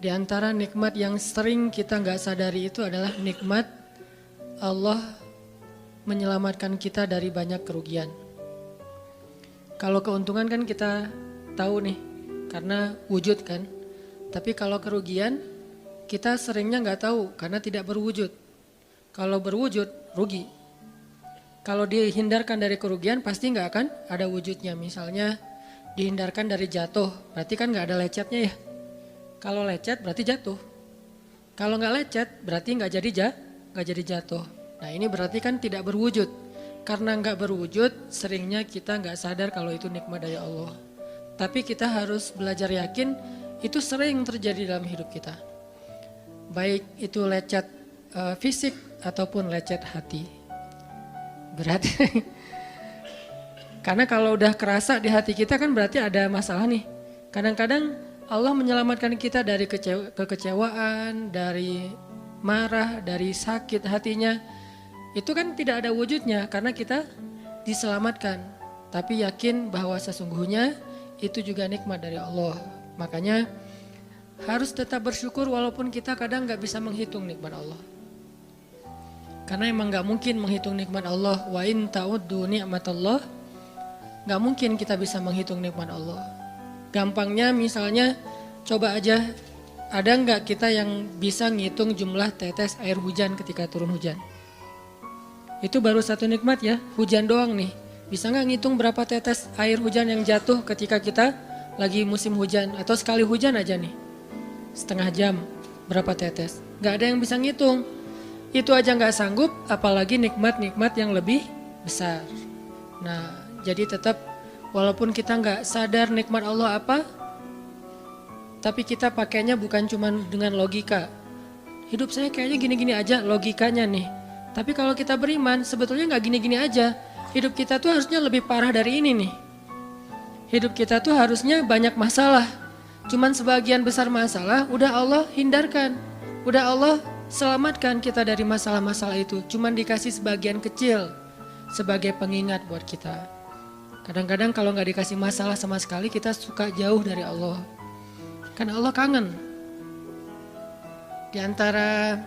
Di antara nikmat yang sering kita nggak sadari itu adalah nikmat Allah menyelamatkan kita dari banyak kerugian. Kalau keuntungan kan kita tahu nih, karena wujud kan. Tapi kalau kerugian, kita seringnya nggak tahu karena tidak berwujud. Kalau berwujud, rugi. Kalau dihindarkan dari kerugian, pasti nggak akan ada wujudnya. Misalnya dihindarkan dari jatuh, berarti kan nggak ada lecetnya ya. Kalau lecet berarti jatuh. Kalau nggak lecet berarti nggak jadi jatuh. Nah ini berarti kan tidak berwujud. Karena nggak berwujud, seringnya kita nggak sadar kalau itu nikmat dari Allah. Tapi kita harus belajar yakin itu sering terjadi dalam hidup kita. Baik itu lecet fisik ataupun lecet hati. Berat. Karena kalau udah kerasa di hati kita kan berarti ada masalah nih. Kadang-kadang Allah menyelamatkan kita dari kekecewaan, dari marah, dari sakit hatinya. Itu kan tidak ada wujudnya karena kita diselamatkan. Tapi yakin bahwa sesungguhnya itu juga nikmat dari Allah. Makanya harus tetap bersyukur walaupun kita kadang gak bisa menghitung nikmat Allah. Karena emang gak mungkin menghitung nikmat Allah. Wa in ta'uddu ni'matallah. Gak mungkin kita bisa menghitung nikmat Allah. Gampangnya misalnya coba aja, ada nggak kita yang bisa ngitung jumlah tetes air hujan ketika turun hujan? Itu baru satu nikmat ya, hujan doang nih. Bisa nggak ngitung berapa tetes air hujan yang jatuh ketika kita lagi musim hujan? Atau sekali hujan aja nih, setengah jam berapa tetes? Nggak ada yang bisa ngitung. Itu aja nggak sanggup, apalagi nikmat-nikmat yang lebih besar. Nah jadi tetap walaupun kita nggak sadar nikmat Allah apa, tapi kita pakainya bukan cuma dengan logika. Hidup saya kayaknya gini-gini aja logikanya nih. Tapi kalau kita beriman sebetulnya nggak gini-gini aja. Hidup kita tuh harusnya lebih parah dari ini nih. Hidup kita tuh harusnya banyak masalah. Cuman sebagian besar masalah udah Allah hindarkan. Udah Allah selamatkan kita dari masalah-masalah itu. Cuman dikasih sebagian kecil sebagai pengingat buat kita. Kadang-kadang kalau nggak dikasih masalah sama sekali kita suka jauh dari Allah. Karena Allah kangen. Di antara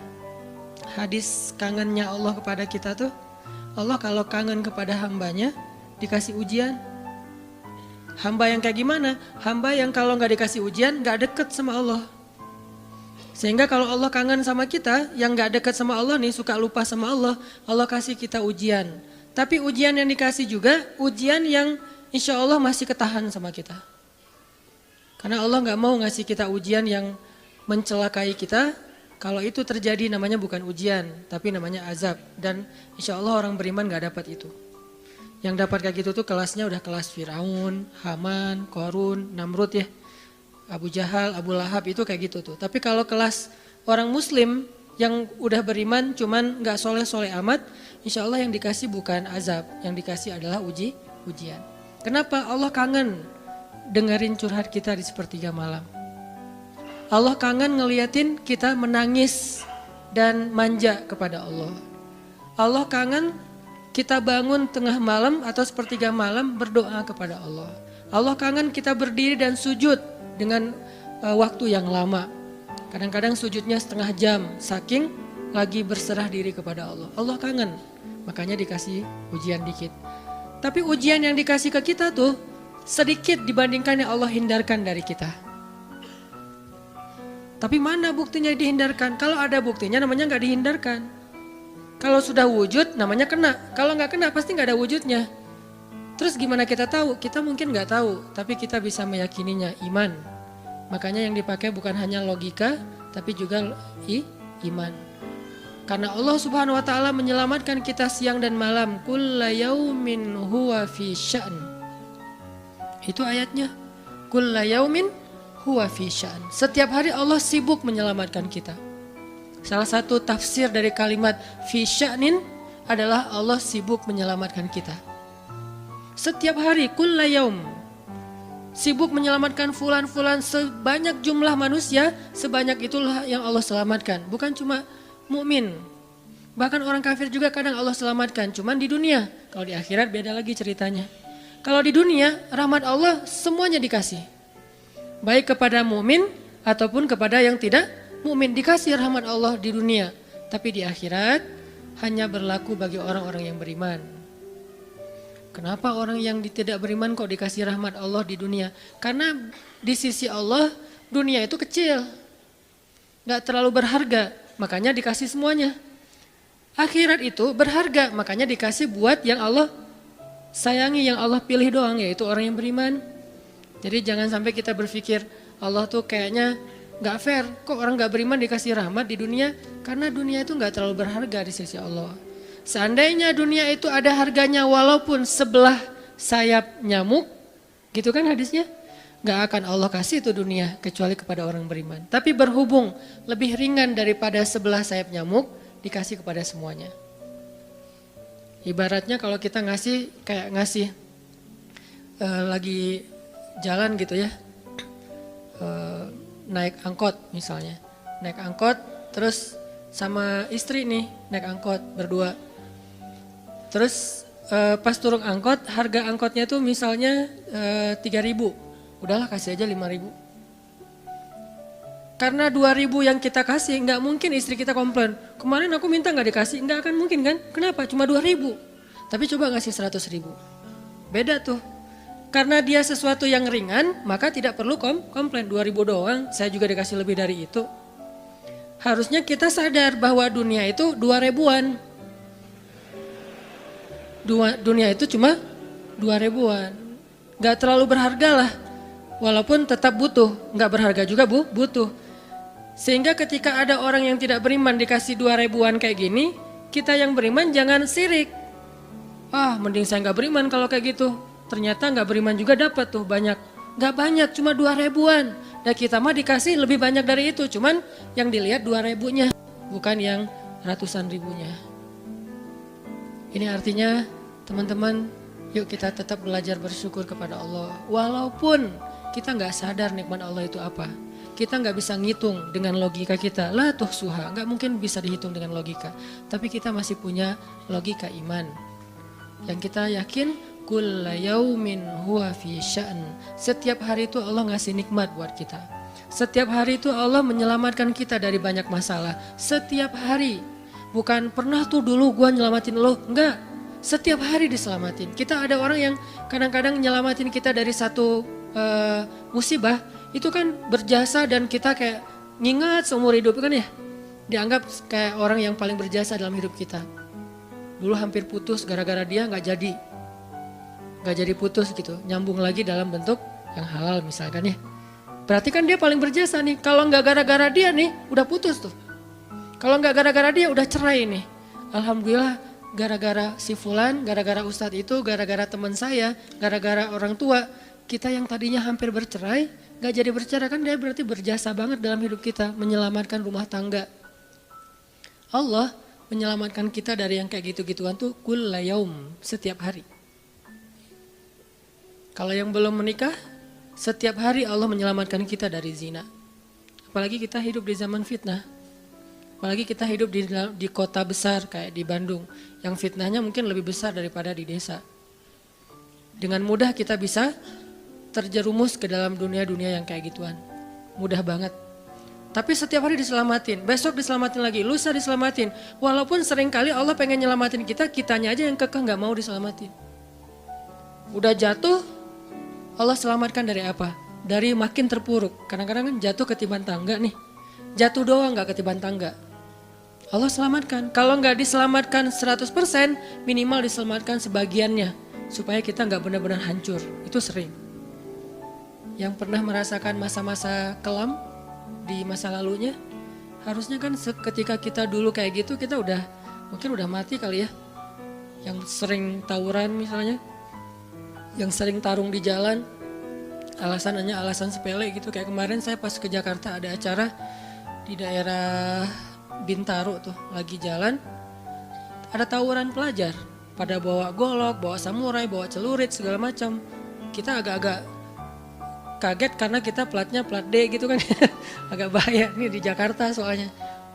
hadis kangennya Allah kepada kita tuh, Allah kalau kangen kepada hambanya dikasih ujian. Hamba yang kayak gimana? Hamba yang kalau nggak dikasih ujian nggak deket sama Allah. Sehingga kalau Allah kangen sama kita, yang nggak deket sama Allah nih suka lupa sama Allah, Allah kasih kita ujian. Tapi ujian yang dikasih juga ujian yang insya Allah masih ketahan sama kita. Karena Allah gak mau ngasih kita ujian yang mencelakai kita. Kalau itu terjadi namanya bukan ujian, tapi namanya azab. Dan insya Allah orang beriman gak dapat itu. Yang dapat kayak gitu tuh kelasnya udah kelas Firaun, Haman, Korun, Namrud ya. Abu Jahal, Abu Lahab itu kayak gitu tuh. Tapi kalau kelas orang muslim yang udah beriman cuman gak soleh-soleh amat, insya Allah yang dikasih bukan azab, yang dikasih adalah ujian. Kenapa? Allah kangen dengerin curhat kita di sepertiga malam. Allah kangen ngeliatin kita menangis dan manja kepada Allah. Allah kangen kita bangun tengah malam atau sepertiga malam berdoa kepada Allah. Allah kangen kita berdiri dan sujud dengan waktu yang lama. Kadang-kadang sujudnya setengah jam, saking lagi berserah diri kepada Allah. Allah kangen, makanya dikasih ujian dikit. Tapi ujian yang dikasih ke kita tuh sedikit dibandingkan yang Allah hindarkan dari kita. Tapi mana buktinya dihindarkan? Kalau ada buktinya namanya gak dihindarkan. Kalau sudah wujud namanya kena. Kalau gak kena pasti gak ada wujudnya. Terus gimana kita tahu? Kita mungkin gak tahu, tapi kita bisa meyakininya, iman. Makanya yang dipakai bukan hanya logika, tapi juga iman. Karena Allah Subhanahu wa taala menyelamatkan kita siang dan malam. Kulla yaumin huwa fi sya'n. Itu ayatnya. Kulla yaumin huwa fi sya'n. Setiap hari Allah sibuk menyelamatkan kita. Salah satu tafsir dari kalimat fi sya'nin adalah Allah sibuk menyelamatkan kita. Setiap hari kulla yaum. Sibuk menyelamatkan fulan-fulan, sebanyak jumlah manusia, sebanyak itulah yang Allah selamatkan. Bukan cuma mukmin, bahkan orang kafir juga kadang Allah selamatkan. Cuman di dunia, kalau di akhirat beda lagi ceritanya. Kalau di dunia, rahmat Allah semuanya dikasih. Baik kepada mukmin ataupun kepada yang tidak mukmin. Dikasih rahmat Allah di dunia, tapi di akhirat hanya berlaku bagi orang-orang yang beriman. Kenapa orang yang tidak beriman kok dikasih rahmat Allah di dunia? Karena di sisi Allah dunia itu kecil, gak terlalu berharga, makanya dikasih semuanya. Akhirat itu berharga, makanya dikasih buat yang Allah sayangi, yang Allah pilih doang, yaitu orang yang beriman. Jadi jangan sampai kita berpikir Allah tuh kayaknya gak fair, kok orang gak beriman dikasih rahmat di dunia? Karena dunia itu gak terlalu berharga di sisi Allah. Seandainya dunia itu ada harganya walaupun sebelah sayap nyamuk, gitu kan hadisnya, gak akan Allah kasih itu dunia kecuali kepada orang beriman. Tapi berhubung lebih ringan daripada sebelah sayap nyamuk, dikasih kepada semuanya. Ibaratnya kalau kita ngasih kayak ngasih lagi jalan gitu ya, naik angkot misalnya, naik angkot terus sama istri nih naik angkot berdua. Terus pas turun angkot, harga angkotnya tuh misalnya 3.000, udahlah kasih aja 5.000. Karena 2.000 yang kita kasih, nggak mungkin istri kita komplain. Kemarin aku minta nggak dikasih, nggak akan mungkin kan? Kenapa? Cuma 2.000. Tapi coba ngasih 100.000. Beda tuh. Karena dia sesuatu yang ringan, maka tidak perlu komplain. 2.000 doang, saya juga dikasih lebih dari itu. Harusnya kita sadar bahwa dunia itu 2.000-an. Dunia itu cuma 2.000-an. Nggak terlalu berharga lah. Walaupun tetap butuh, nggak berharga juga butuh. Sehingga ketika ada orang yang tidak beriman dikasih 2.000-an kayak gini, kita yang beriman jangan sirik. Mending saya nggak beriman kalau kayak gitu. Ternyata nggak beriman juga dapat tuh banyak. Nggak banyak, cuma 2.000-an. Dan kita mah dikasih lebih banyak dari itu. Cuman yang dilihat 2.000-nya, bukan yang ratusan ribunya. Ini artinya teman-teman, yuk kita tetap belajar bersyukur kepada Allah. Walaupun kita nggak sadar nikmat Allah itu apa. Kita nggak bisa ngitung dengan logika kita. La tuhsuha, nggak mungkin bisa dihitung dengan logika. Tapi kita masih punya logika iman. Yang kita yakin, kulla yaumin huwa fi sya'n. Setiap hari itu Allah ngasih nikmat buat kita. Setiap hari itu Allah menyelamatkan kita dari banyak masalah. Setiap hari. Bukan pernah tuh dulu gua nyelamatin lo. Enggak. Setiap hari diselamatin. Kita ada orang yang kadang-kadang nyelamatin kita dari satu musibah. Itu kan berjasa dan kita kayak ngingat seumur hidup kan ya. Dianggap kayak orang yang paling berjasa dalam hidup kita. Dulu hampir putus gara-gara dia gak jadi putus gitu. Nyambung lagi dalam bentuk yang halal misalkan ya. Berarti kan dia paling berjasa nih. Kalau gak gara-gara dia nih udah putus tuh. Kalau gak gara-gara dia udah cerai nih. Alhamdulillah gara-gara si fulan, gara-gara ustadz itu, gara-gara teman saya, gara-gara orang tua. Kita yang tadinya hampir bercerai, gak jadi bercerai kan dia berarti berjasa banget dalam hidup kita. Menyelamatkan rumah tangga. Allah menyelamatkan kita dari yang kayak gitu-gituan tuh kulla yaum, setiap hari. Kalau yang belum menikah, setiap hari Allah menyelamatkan kita dari zina. Apalagi kita hidup di zaman fitnah. Apalagi kita hidup di kota besar kayak di Bandung. Yang fitnahnya mungkin lebih besar daripada di desa. Dengan mudah kita bisa terjerumus ke dalam dunia-dunia yang kayak gituan. Mudah banget. Tapi setiap hari diselamatin. Besok diselamatin lagi, lusa diselamatin. Walaupun seringkali Allah pengen nyelamatin kita, kitanya aja yang kekeh gak mau diselamatin. Udah jatuh, Allah selamatkan dari apa? Dari makin terpuruk. Kadang-kadang kan jatuh ketiban tangga nih. Jatuh doang gak ketiban tangga. Allah selamatkan. Kalau gak diselamatkan 100%, minimal diselamatkan sebagiannya. Supaya kita gak benar-benar hancur. Itu sering. Yang pernah merasakan masa-masa kelam di masa lalunya. Harusnya kan ketika kita dulu kayak gitu kita mungkin udah mati kali ya. Yang sering tawuran misalnya. Yang sering tarung di jalan. Alasannya alasan sepele gitu. Kayak kemarin saya pas ke Jakarta ada acara di daerah Bintaro tuh lagi jalan. Ada tawuran pelajar. Pada bawa golok, bawa samurai, bawa celurit segala macam. Kita agak-agak kaget karena kita platnya plat D gitu kan. Agak bahaya nih di Jakarta soalnya.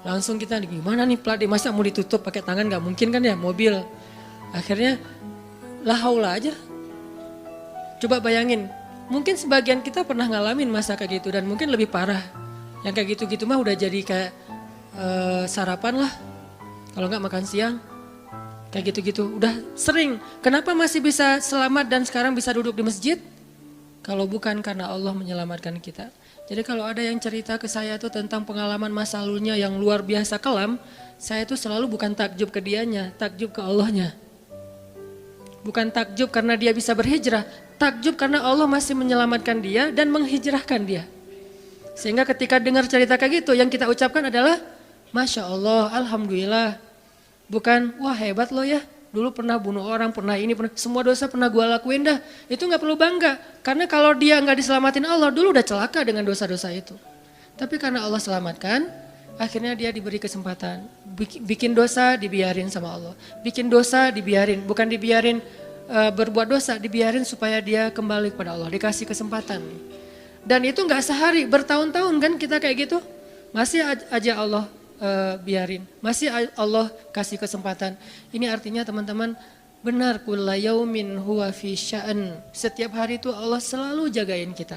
Langsung kita gimana nih plat D, masa mau ditutup pakai tangan gak mungkin kan ya mobil. Akhirnya la haula aja. Coba bayangin, mungkin sebagian kita pernah ngalamin masa kayak gitu dan mungkin lebih parah. Yang kayak gitu-gitu mah udah jadi kayak sarapan lah. Kalau nggak makan siang. Kayak gitu-gitu, udah sering. Kenapa masih bisa selamat dan sekarang bisa duduk di masjid? Kalau bukan karena Allah menyelamatkan kita. Jadi kalau ada yang cerita ke saya tuh tentang pengalaman masa lalunya yang luar biasa kelam, saya tuh selalu bukan takjub ke dianya, takjub ke Allahnya. Bukan takjub karena dia bisa berhijrah, takjub karena Allah masih menyelamatkan dia dan menghijrahkan dia. Sehingga ketika dengar cerita kayak gitu, yang kita ucapkan adalah Masya Allah, Alhamdulillah. Bukan, wah hebat lo ya, dulu pernah bunuh orang, pernah ini, pernah semua dosa pernah gue lakuin dah. Itu gak perlu bangga, karena kalau dia gak diselamatin Allah, dulu udah celaka dengan dosa-dosa itu. Tapi karena Allah selamatkan, akhirnya dia diberi kesempatan. Bikin dosa dibiarin sama Allah, bikin dosa dibiarin, bukan dibiarin berbuat dosa, dibiarin supaya dia kembali kepada Allah, dikasih kesempatan. Dan itu gak sehari, bertahun-tahun kan kita kayak gitu, masih aja Allah biarin. Masih Allah kasih kesempatan. Ini artinya teman-teman benar kulla yaumin huwa fi sya'an. Setiap hari itu Allah selalu jagain kita.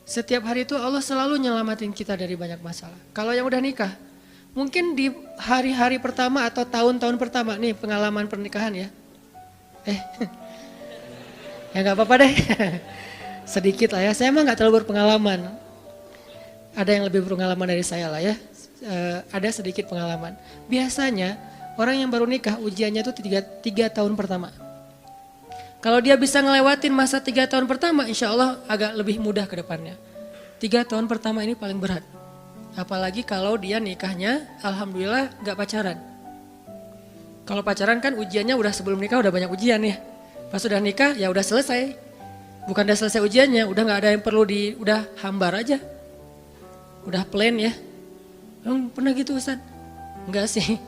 Setiap hari itu Allah selalu nyelamatin kita dari banyak masalah. Kalau yang udah nikah, mungkin di hari-hari pertama atau tahun-tahun pertama nih pengalaman pernikahan ya. Ya nggak apa-apa deh. Sedikit lah ya. Saya emang nggak terlalu berpengalaman. Ada yang lebih berpengalaman dari saya lah ya, ada sedikit pengalaman. Biasanya orang yang baru nikah ujiannya itu 3 tahun pertama. Kalau dia bisa ngelewatin masa 3 tahun pertama, insya Allah agak lebih mudah ke depannya. 3 tahun pertama ini paling berat. Apalagi kalau dia nikahnya, alhamdulillah gak pacaran. Kalau pacaran kan ujiannya udah sebelum nikah udah banyak ujian ya. Pas sudah nikah ya udah selesai. Bukan udah selesai ujiannya, udah gak ada yang perlu udah hambar aja. Udah plan ya. Pernah gitu Ustaz? Enggak sih.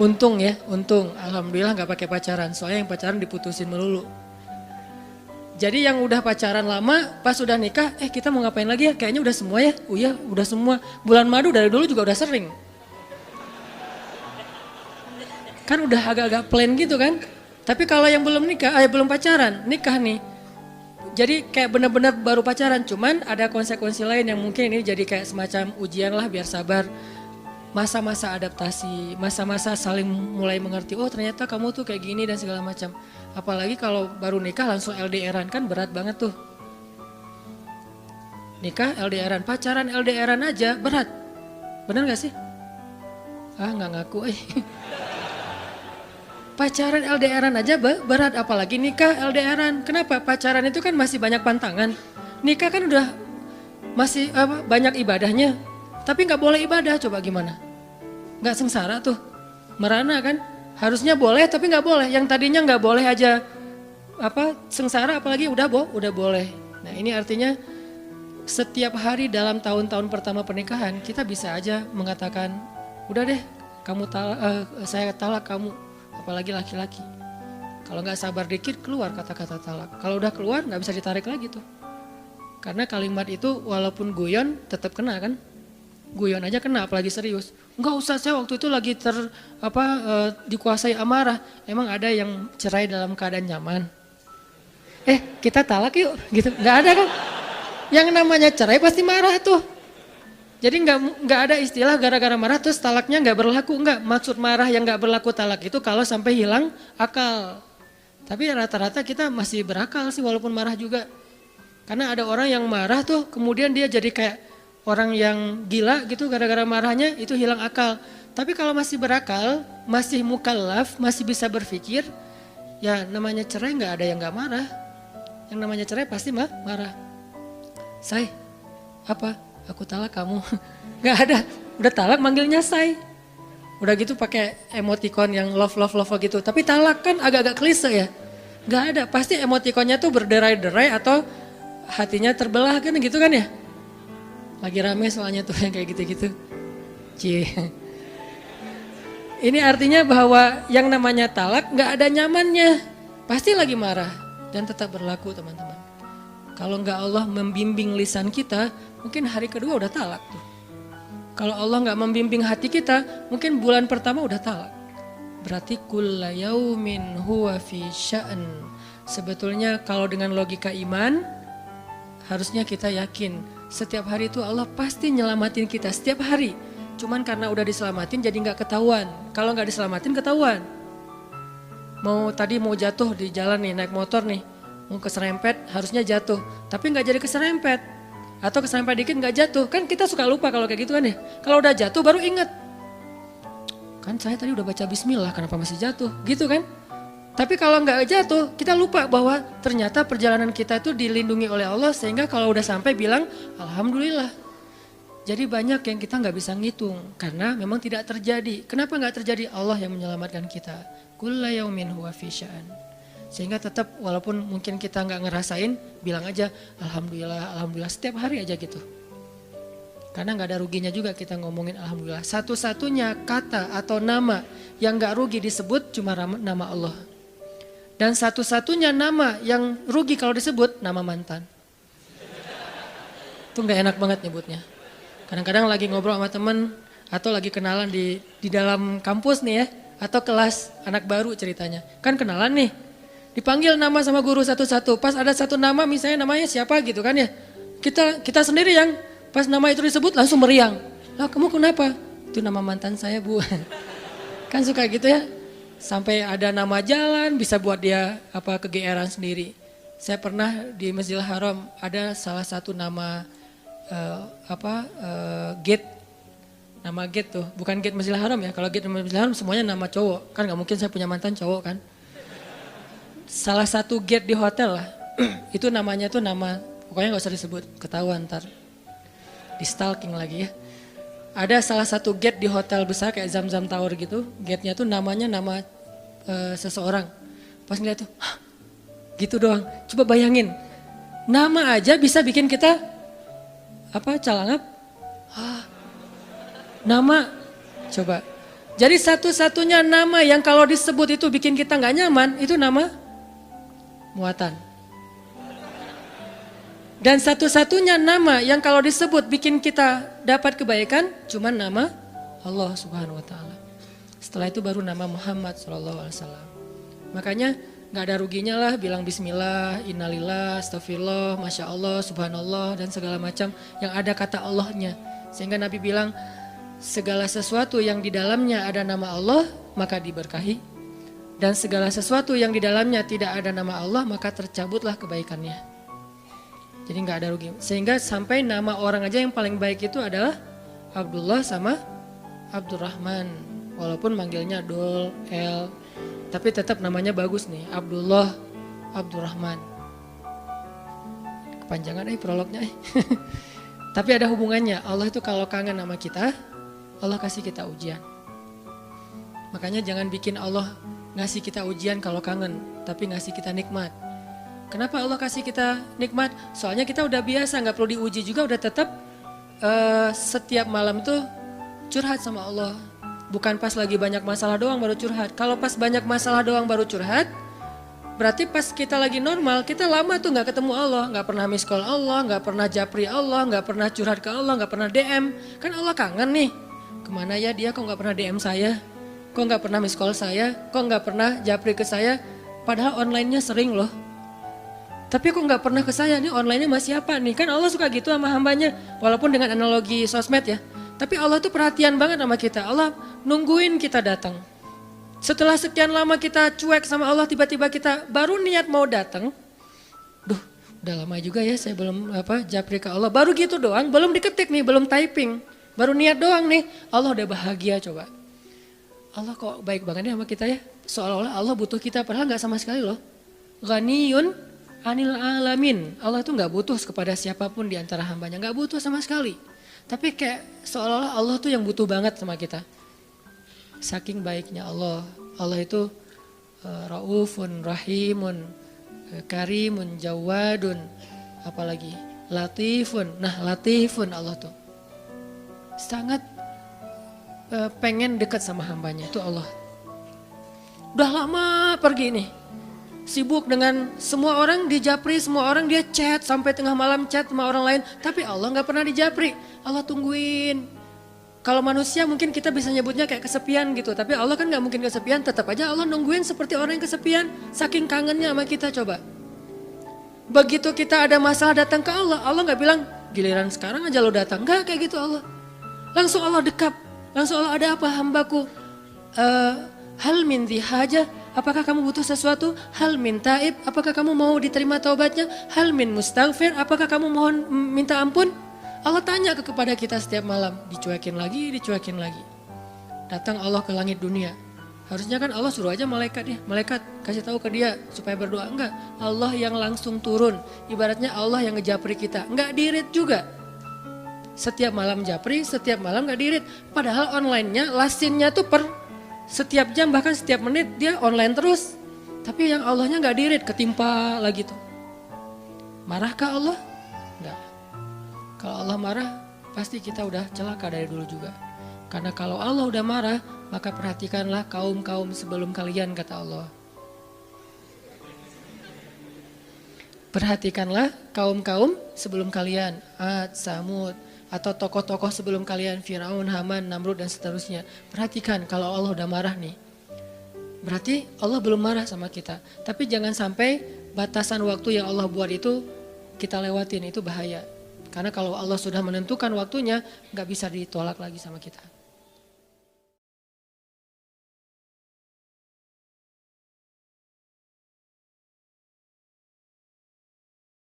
Untung ya, untung. Alhamdulillah gak pakai pacaran. Soalnya yang pacaran diputusin melulu. Jadi yang udah pacaran lama, pas udah nikah, kita mau ngapain lagi ya? Kayaknya udah semua ya. Oh iya, udah semua. Bulan madu dari dulu juga udah sering. Kan udah agak-agak plan gitu kan. Tapi kalau yang belum nikah, belum pacaran, nikah nih. Jadi kayak benar-benar baru pacaran, cuman ada konsekuensi lain yang mungkin ini jadi kayak semacam ujian lah biar sabar. Masa-masa adaptasi, masa-masa saling mulai mengerti, oh ternyata kamu tuh kayak gini dan segala macam. Apalagi kalau baru nikah langsung LDRan kan berat banget tuh. Nikah LDRan, pacaran LDRan aja berat. Bener gak sih? Nggak ngaku Pacaran LDRan aja berat, apalagi nikah LDRan. Kenapa? Pacaran itu kan masih banyak pantangan. Nikah kan udah masih banyak ibadahnya. Tapi nggak boleh ibadah, coba gimana? Nggak sengsara tuh, merana kan? Harusnya boleh tapi nggak boleh. Yang tadinya nggak boleh aja sengsara, apalagi udah boleh. Nah ini artinya setiap hari dalam tahun-tahun pertama pernikahan kita bisa aja mengatakan, udah deh, saya talak kamu. Apalagi laki-laki. Kalau nggak sabar dikit keluar kata-kata talak. Kalau udah keluar nggak bisa ditarik lagi tuh. Karena kalimat itu walaupun guyon tetap kena kan. Guyon aja kena apalagi serius. Enggak usah, saya waktu itu lagi dikuasai amarah. Emang ada yang cerai dalam keadaan nyaman? Kita talak yuk gitu. Nggak ada kan. Yang namanya cerai pasti marah tuh. Jadi nggak ada istilah gara-gara marah terus talaknya nggak berlaku, nggak. Maksud marah yang nggak berlaku talak itu kalau sampai hilang akal. Tapi rata-rata kita masih berakal sih walaupun marah juga. Karena ada orang yang marah tuh kemudian dia jadi kayak orang yang gila gitu gara-gara marahnya itu hilang akal. Tapi kalau masih berakal, masih mukallaf, masih bisa berpikir, ya namanya cerai nggak ada yang nggak marah. Yang namanya cerai pasti marah. Aku talak kamu. Gak ada, udah talak manggilnya say. Udah gitu pakai emoticon yang love gitu. Tapi talak kan agak-agak klise ya. Gak ada, pasti emoticonnya tuh berderai-derai atau hatinya terbelah kan gitu kan ya. Lagi rame soalnya tuh yang kayak gitu-gitu. Ini artinya bahwa yang namanya talak gak ada nyamannya. Pasti lagi marah dan tetap berlaku teman-teman. Kalau nggak Allah membimbing lisan kita, mungkin hari kedua udah talak tuh. Kalau Allah nggak membimbing hati kita, mungkin bulan pertama udah talak. Berarti kulla yaumin huwa fi sya'an. Sebetulnya kalau dengan logika iman, harusnya kita yakin Setiap hari itu Allah pasti nyelamatin kita, setiap hari. Cuman karena udah diselamatin jadi nggak ketahuan. Kalau nggak diselamatin ketahuan. Mau jatuh di jalan nih, naik motor nih. Mau keserempet harusnya jatuh. Tapi nggak jadi keserempet. Atau keserempet dikit nggak jatuh. Kan kita suka lupa kalau kayak gitu kan ya. Kalau udah jatuh baru ingat. Kan saya tadi udah baca bismillah, kenapa masih jatuh? Gitu kan. Tapi kalau nggak jatuh, kita lupa bahwa ternyata perjalanan kita itu dilindungi oleh Allah. Sehingga kalau udah sampai bilang, alhamdulillah. Jadi banyak yang kita nggak bisa ngitung karena memang tidak terjadi. Kenapa nggak terjadi? Allah yang menyelamatkan kita. Kulla yaumin huwa fi sya'an. Sehingga tetap walaupun mungkin kita nggak ngerasain, bilang aja alhamdulillah, alhamdulillah setiap hari aja gitu. Karena nggak ada ruginya juga kita ngomongin alhamdulillah. Satu-satunya kata atau nama yang nggak rugi disebut cuma nama Allah. Dan satu-satunya nama yang rugi kalau disebut nama mantan. Itu nggak enak banget nyebutnya. Kadang-kadang lagi ngobrol sama temen atau lagi kenalan di dalam kampus nih ya. Atau kelas anak baru ceritanya. Kan kenalan nih. Dipanggil nama sama guru satu-satu. Pas ada satu nama misalnya namanya siapa gitu kan ya. Kita sendiri yang pas nama itu disebut langsung meriang. Lah kamu kenapa? Itu nama mantan saya bu. Kan suka gitu ya. Sampai ada nama jalan bisa buat dia kegeeran sendiri. Saya pernah di Masjidil Haram ada salah satu nama gate, nama gate tuh, bukan gate Masjidil Haram ya. Kalau gate Masjidil Haram semuanya nama cowok, kan nggak mungkin saya punya mantan cowok kan. Salah satu gate di hotel lah, itu namanya tuh nama, pokoknya nggak usah disebut, ketahuan ntar, di stalking lagi ya. Ada salah satu gate di hotel besar kayak Zam-Zam Tower gitu, gate-nya tuh namanya nama seseorang. Pas ngeliat tuh, hah, gitu doang. Coba bayangin, nama aja bisa bikin kita calangap? Nama, coba. Jadi satu-satunya nama yang kalau disebut itu bikin kita nggak nyaman, itu nama muatan. Dan satu-satunya nama yang kalau disebut bikin kita dapat kebaikan, cuma nama Allah Subhanahu Wa Taala. Setelah itu baru nama Muhammad SAW. Makanya nggak ada ruginya lah bilang bismillah, innalillah, astagfirullah, masya Allah, subhanallah dan segala macam yang ada kata Allahnya. Sehingga Nabi bilang segala sesuatu yang di dalamnya ada nama Allah maka diberkahi. Dan segala sesuatu yang di dalamnya tidak ada nama Allah maka tercabutlah kebaikannya. Jadi nggak ada rugi. Sehingga sampai nama orang aja yang paling baik itu adalah Abdullah sama Abdurrahman. Walaupun manggilnya Dul, El. Tapi tetap namanya bagus nih, Abdullah, Abdurrahman. Kepanjangan prolognya. Tapi ada hubungannya, Allah itu kalau kangen sama kita, Allah kasih kita ujian. Makanya jangan bikin Allah ngasih kita ujian kalau kangen, tapi ngasih kita nikmat. Kenapa Allah kasih kita nikmat? Soalnya kita udah biasa, gak perlu diuji juga, udah tetap setiap malam tuh curhat sama Allah. Bukan pas lagi banyak masalah doang baru curhat. Kalau pas banyak masalah doang baru curhat, berarti pas kita lagi normal, kita lama tuh gak ketemu Allah. Gak pernah miss call Allah, gak pernah japri Allah, gak pernah curhat ke Allah, gak pernah DM. Kan Allah kangen nih, kemana ya dia kok gak pernah DM saya? Kok gak pernah miss call saya? Kok gak pernah japri ke saya? Padahal online-nya sering loh. Tapi kok gak pernah ke saya, nih online-nya masih apa nih? Kan Allah suka gitu sama hambanya, walaupun dengan analogi sosmed ya. Tapi Allah tuh perhatian banget sama kita. Allah nungguin kita datang. Setelah sekian lama kita cuek sama Allah, tiba-tiba kita baru niat mau datang. Duh, udah lama juga ya saya belum japri ke Allah. Baru gitu doang, belum diketik nih, belum typing. Baru niat doang nih, Allah udah bahagia coba. Allah kok baik banget ya sama kita ya. Seolah-olah Allah butuh kita, padahal gak sama sekali loh. Ghaniyun anil alamin. Allah tuh gak butuh kepada siapapun di antara hambanya. Gak butuh sama sekali. Tapi kayak seolah-olah Allah tuh yang butuh banget sama kita. Saking baiknya Allah. Allah itu raufun, rahimun, karimun, jawadun. Apalagi latifun. Nah latifun Allah tuh. Sangat pengen dekat sama hambanya. Itu Allah. Udah lama pergi nih. Sibuk dengan semua orang dijapri, semua orang dia chat sampai tengah malam chat sama orang lain. Tapi Allah gak pernah dijapri, Allah tungguin. Kalau manusia mungkin kita bisa nyebutnya kayak kesepian gitu. Tapi Allah kan gak mungkin kesepian, tetap aja Allah nungguin seperti orang yang kesepian. Saking kangennya sama kita coba. Begitu kita ada masalah datang ke Allah, Allah gak bilang, Giliran sekarang aja lo datang. Enggak kayak gitu Allah. Langsung Allah dekap. Langsung Allah, ada apa hambaku? Hal min haja, apakah kamu butuh sesuatu? Hal min taib, apakah kamu mau diterima taubatnya? Hal min mustaghfir, apakah kamu mohon minta ampun? Allah tanya kepada kita setiap malam, dicuekin lagi. Datang Allah ke langit dunia. Harusnya kan Allah suruh aja malaikat kasih tahu ke dia supaya berdoa. Enggak, Allah yang langsung turun. Ibaratnya Allah yang ngejapri kita, enggak dirit juga. Setiap malam japri, setiap malam enggak dirit. Padahal online-nya, lasinnya tuh per setiap jam bahkan setiap menit dia online terus. Tapi yang Allahnya enggak dirit, ketimpa lagi tuh. Marahkah Allah? Enggak. Kalau Allah marah, pasti kita udah celaka dari dulu juga. Karena kalau Allah udah marah, maka perhatikanlah kaum-kaum sebelum kalian, kata Allah. Perhatikanlah kaum-kaum sebelum kalian, Ad, Samud, atau tokoh-tokoh sebelum kalian, Firaun, Haman, Namrud, dan seterusnya. Perhatikan kalau Allah udah marah nih. Berarti Allah belum marah sama kita. Tapi jangan sampai batasan waktu yang Allah buat itu kita lewatin, itu bahaya. Karena kalau Allah sudah menentukan waktunya, gak bisa ditolak lagi sama kita.